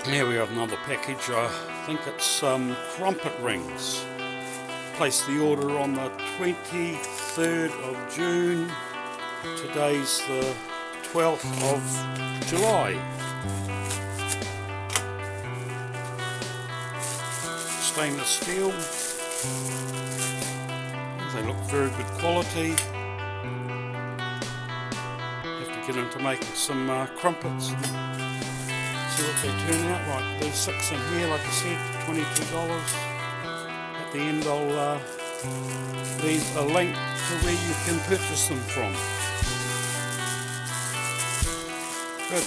Here we have another package. I think it's crumpet rings. Placed the order on the 23rd of June. Today's the 12th of July. Stainless steel. They look very good quality. Have to get into making some crumpets. See what they turn out like. There's 6 in here, like I said, $22. At the end I'll leave a link to where you can purchase them from. Good.